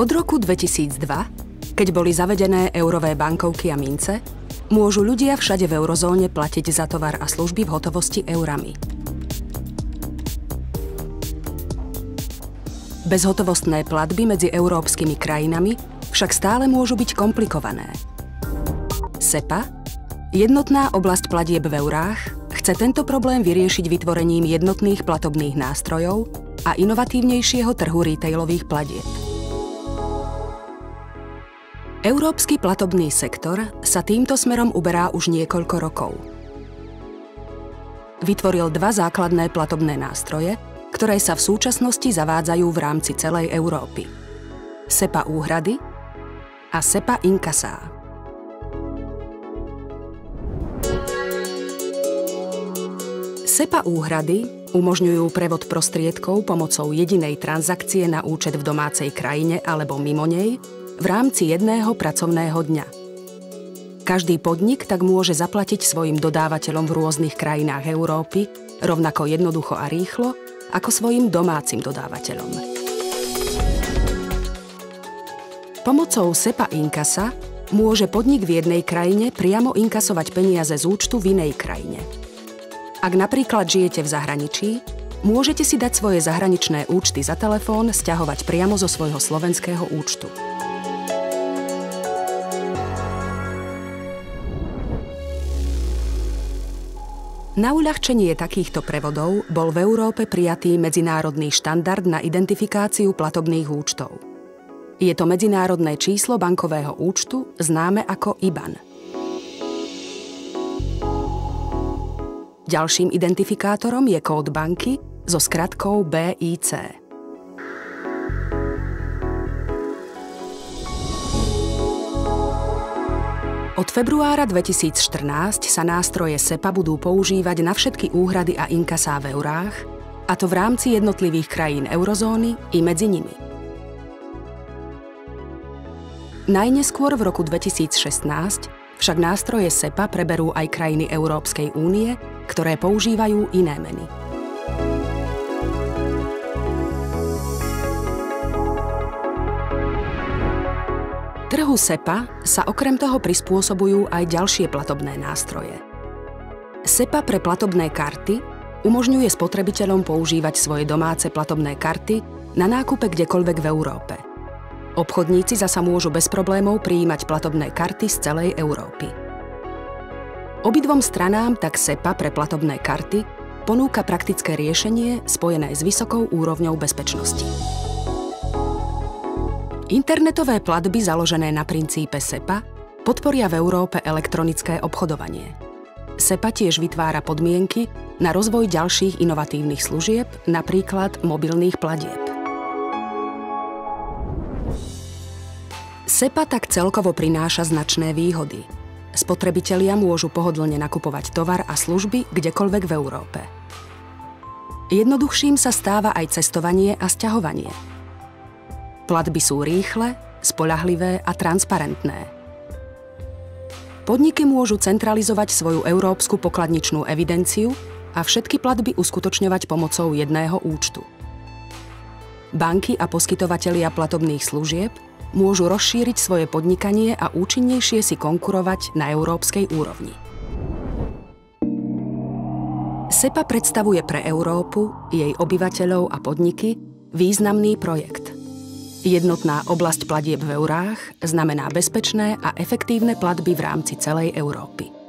Od roku 2002, keď boli zavedené eurové bankovky a mince, môžu ľudia všade v eurozóne platiť za tovar a služby v hotovosti eurami. Bezhotovostné platby medzi európskymi krajinami však stále môžu byť komplikované. SEPA, jednotná oblasť platieb v eurách, chce tento problém vyriešiť vytvorením jednotných platobných nástrojov a inovatívnejšieho trhu retailových platieb. Európsky platobný sektor sa týmto smerom uberá už niekoľko rokov. Vytvoril dva základné platobné nástroje, ktoré sa v súčasnosti zavádzajú v rámci celej Európy. SEPA úhrady a SEPA inkasá. SEPA úhrady umožňujú prevod prostriedkov pomocou jedinej transakcie na účet v domácej krajine alebo mimo nej v rámci jedného pracovného dňa. Každý podnik tak môže zaplatiť svojim dodávateľom v rôznych krajinách Európy rovnako jednoducho a rýchlo ako svojim domácim dodávateľom. Pomocou SEPA inkasa môže podnik v jednej krajine priamo inkasovať peniaze z účtu v inej krajine. Ak napríklad žijete v zahraničí, môžete si dať svoje zahraničné účty za telefón sťahovať priamo zo svojho slovenského účtu. Na uľahčenie takýchto prevodov bol v Európe prijatý medzinárodný štandard na identifikáciu platobných účtov. Je to medzinárodné číslo bankového účtu, známe ako IBAN. Ďalším identifikátorom je kód banky so skratkou BIC. Od februára 2014 sa nástroje SEPA budú používať na všetky úhrady a inkasá v eurách, a to v rámci jednotlivých krajín eurozóny i medzi nimi. Najneskôr v roku 2016 však nástroje SEPA preberú aj krajiny Európskej únie, ktoré používajú iné meny. Trhu SEPA sa okrem toho prispôsobujú aj ďalšie platobné nástroje. SEPA pre platobné karty umožňuje spotrebiteľom používať svoje domáce platobné karty na nákupe kdekoľvek v Európe. Obchodníci zasa môžu bez problémov prijímať platobné karty z celej Európy. Obidvom stranám tak SEPA pre platobné karty ponúka praktické riešenie spojené s vysokou úrovňou bezpečnosti. Internetové platby založené na princípe SEPA podporia v Európe elektronické obchodovanie. SEPA tiež vytvára podmienky na rozvoj ďalších inovatívnych služieb, napríklad mobilných platieb. SEPA tak celkovo prináša značné výhody. Spotrebitelia môžu pohodlne nakupovať tovar a služby kdekoľvek v Európe. Jednoduchším sa stáva aj cestovanie a sťahovanie. Platby sú rýchle, spoľahlivé a transparentné. Podniky môžu centralizovať svoju európsku pokladničnú evidenciu a všetky platby uskutočňovať pomocou jedného účtu. Banky a poskytovatelia platobných služieb môžu rozšíriť svoje podnikanie a účinnejšie si konkurovať na európskej úrovni. SEPA predstavuje pre Európu, jej obyvateľov a podniky významný projekt. Jednotná oblasť platieb v eurách znamená bezpečné a efektívne platby v rámci celej Európy.